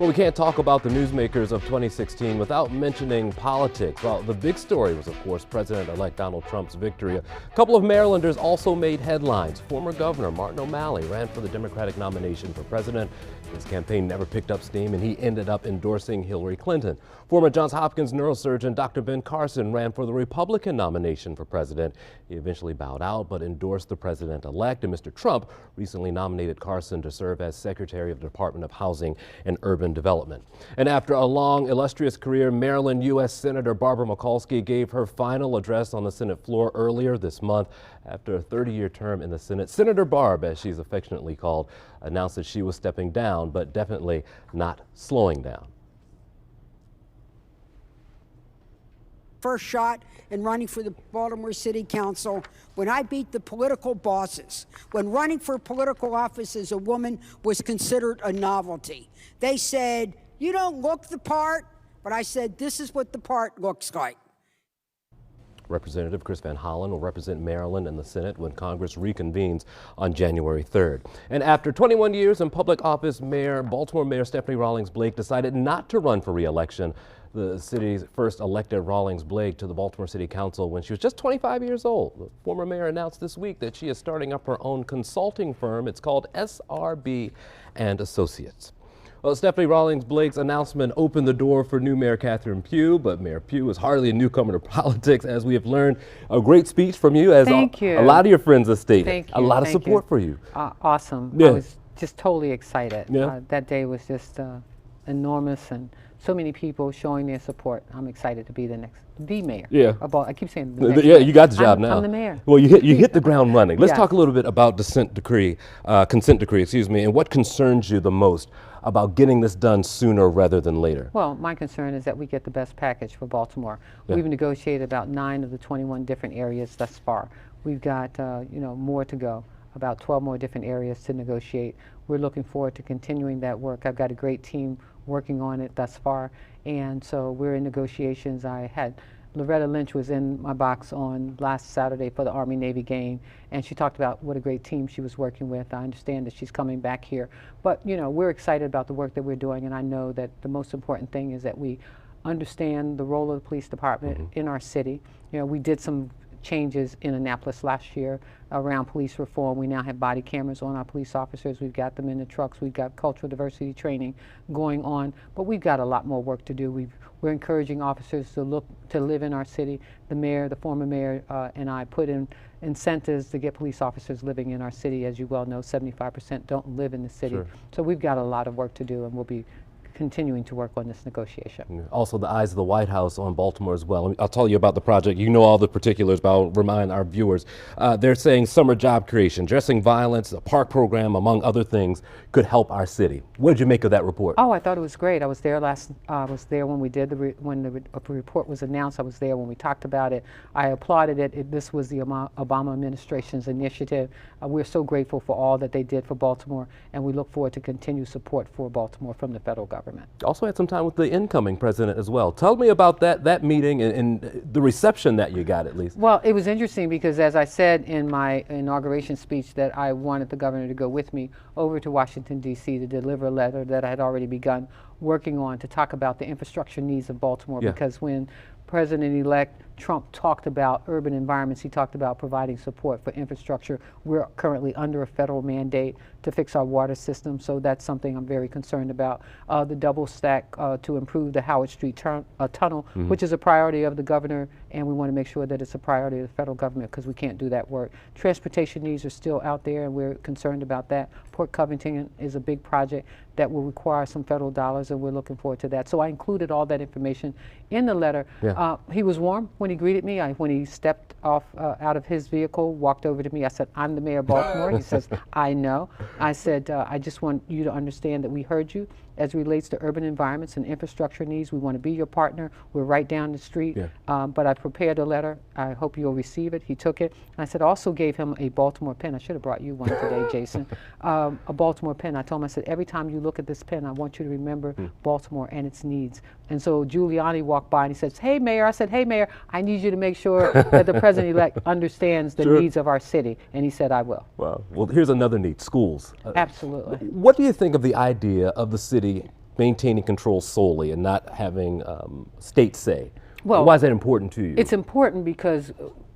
Well, we can't talk about the newsmakers of 2016 without mentioning politics. Well, the big story was, of course, President-elect Donald Trump's victory. A couple of Marylanders also made headlines. Former Governor Martin O'Malley ran for the Democratic nomination for president. His campaign never picked up steam, and he ended up endorsing Hillary Clinton. Former Johns Hopkins neurosurgeon Dr. Ben Carson ran for the Republican nomination for president. He eventually bowed out, but endorsed the president-elect. And Mr. Trump recently nominated Carson to serve as Secretary of the Department of Housing and Urban Development. And after a long, illustrious career, Maryland U.S. Senator Barbara Mikulski gave her final address on the Senate floor earlier this month. After a 30-year term in the Senate, Senator Barb, as she's affectionately called, announced that she was stepping down, but definitely not slowing down. First shot in running for the Baltimore City Council when I beat the political bosses, when running for political office as a woman was considered a novelty. They said, you don't look the part, but I said, this is what the part looks like. Representative Chris Van Hollen will represent Maryland in the Senate when Congress reconvenes on January 3rd. And after 21 years in public office, Baltimore Mayor Stephanie Rawlings Blake decided not to run for re-election. The city's first elected Rawlings Blake to the Baltimore City Council when she was just 25 years old. The former mayor announced this week that she is starting up her own consulting firm. It's called SRB and Associates. Well, Stephanie Rawlings Blake's announcement opened the door for new Mayor Catherine Pugh, but Mayor Pugh is hardly a newcomer to politics, as we have learned. A great speech from you, as a lot of your friends have stated. Thank you. A lot of support for you. Awesome. Yeah. I was just totally excited. Yeah. That day was just enormous, and so many people showing their support. I'm excited to be the mayor. Yeah. I keep saying the next yeah, mayor. you got the job now. I'm the mayor. Well, you hit the ground running. Let's Yes. talk a little bit about consent decree, and what concerns you the most about getting this done sooner rather than later. Well, my concern is that we get the best package for Baltimore. Yeah. We've negotiated about 9 of the 21 different areas thus far. We've got more to go, about 12 more different areas to negotiate. We're looking forward to continuing that work. I've got a great team working on it thus far, and so we're in negotiations. Loretta Lynch was in my box on last Saturday for the Army-Navy game, and she talked about what a great team she was working with. I understand that she's coming back here, but we're excited about the work that we're doing, and I know that the most important thing is that we understand the role of the police department in our city. We did some changes in Annapolis last year around police reform. We now have body cameras on our police officers. We've got them in the trucks. We've got cultural diversity training going on, but we've got a lot more work to do. We're encouraging officers to live in our city. The mayor, the former mayor, and I put in incentives to get police officers living in our city. As you well know, 75% don't live in the city. Sure. So we've got a lot of work to do, and we'll be continuing to work on this negotiation. Also, the eyes of the White House on Baltimore as well. I'll tell you about the project. You know all the particulars, but I'll remind our viewers. They're saying summer job creation, addressing violence, a park program, among other things, could help our city. What did you make of that report? Oh, I thought it was great. I was there when we did when the report was announced. I was there when we talked about it. I applauded it. This was the Obama administration's initiative. We're so grateful for all that they did for Baltimore, and we look forward to continued support for Baltimore from the federal government. Also had some time with the incoming president as well. Tell me about that meeting and the reception that you got, at least. Well, it was interesting because, as I said in my inauguration speech, that I wanted the governor to go with me over to Washington, D.C. to deliver a letter that I had already begun working on to talk about the infrastructure needs of Baltimore. Yeah. Because when President-elect Trump talked about urban environments, he talked about providing support for infrastructure. We're currently under a federal mandate to fix our water system, so that's something I'm very concerned about. The double stack to improve the Howard Street tunnel, which is a priority of the governor, and we want to make sure that it's a priority of the federal government because we can't do that work. Transportation needs are still out there, and we're concerned about that. Port Covington is a big project that will require some federal dollars, and we're looking forward to that. So I included all that information in the letter. Yeah. He was warm when he greeted me. When he stepped off out of his vehicle, walked over to me. I said, "I'm the mayor of Baltimore." He says, "I know." I said, "I just want you to understand that we heard you as it relates to urban environments and infrastructure needs. We want to be your partner. We're right down the street." Yeah. But I prepared a letter. I hope you'll receive it. He took it. I said, also gave him a Baltimore pen. I should have brought you one today, Jason. A Baltimore pen. I told him, I said, every time you look at this pen, I want you to remember Baltimore and its needs. And so Giuliani walked by and he says, "Hey, Mayor." I said, "Hey, Mayor, I need you to make sure that the president-elect understands the needs of our city." And he said, "I will." Well, here's another need, schools. Absolutely. What do you think of the idea of the city maintaining control solely and not having state say. Well, why is that important to you? It's important because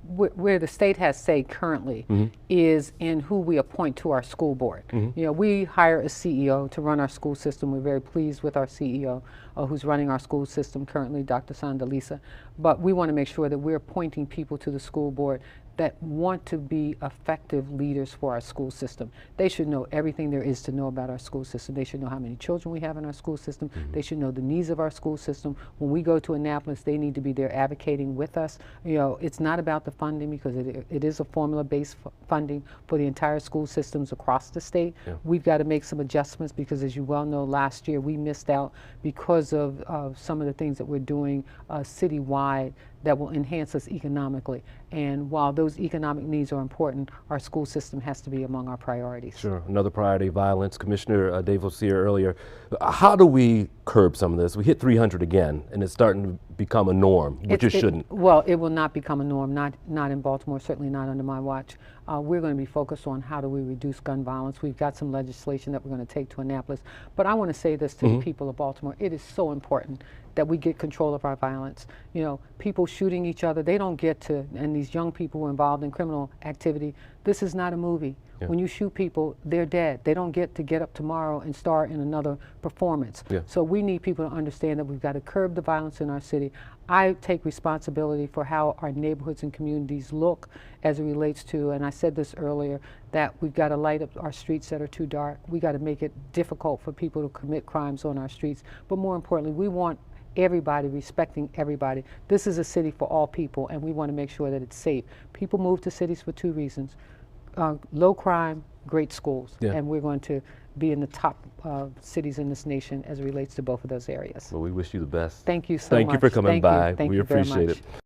where the state has say currently is in who we appoint to our school board. You know, we hire a CEO to run our school system. We're very pleased with our CEO who's running our school system currently, Dr. Sandalisa. But we want to make sure that we're appointing people to the school board that want to be effective leaders for our school system. They should know everything there is to know about our school system. They should know how many children we have in our school system. They should know the needs of our school system. When we go to Annapolis, they need to be there advocating with us. You know, it's not about the funding because it is a formula-based funding for the entire school systems across the state. We've got to make some adjustments because, as you well know, last year we missed out because of some of the things that we're doing citywide that will enhance us economically. And while those economic needs are important, our school system has to be among our priorities. Sure. Another priority, violence. Commissioner Dave Lucia earlier, how do we curb some of this? We hit 300 again, and it's starting to become a norm, which it shouldn't. Well, it will not become a norm, not in Baltimore, certainly not under my watch. We're going to be focused on how do we reduce gun violence. We've got some legislation that we're going to take to Annapolis. But I want to say this to the people of Baltimore. It is so important that we get control of our violence. You know, people shooting each other, they don't get to, and these young people who are involved in criminal activity, this is not a movie. When you shoot people, they're dead. They don't get to get up tomorrow and star in another performance. So we need people to understand that we've got to curb the violence in our city. I take responsibility for how our neighborhoods and communities look as it relates to, and I said this earlier, that we've got to light up our streets that are too dark. We got to make it difficult for people to commit crimes on our streets. But more importantly, we want everybody respecting everybody. This is a city for all people, and we want to make sure that it's safe. People move to cities for two reasons. Low crime, great schools, and we're going to be in the top cities in this nation as it relates to both of those areas. Well, we wish you the best. Thank you so much. Thank you for coming by. Thank we you very appreciate much. it.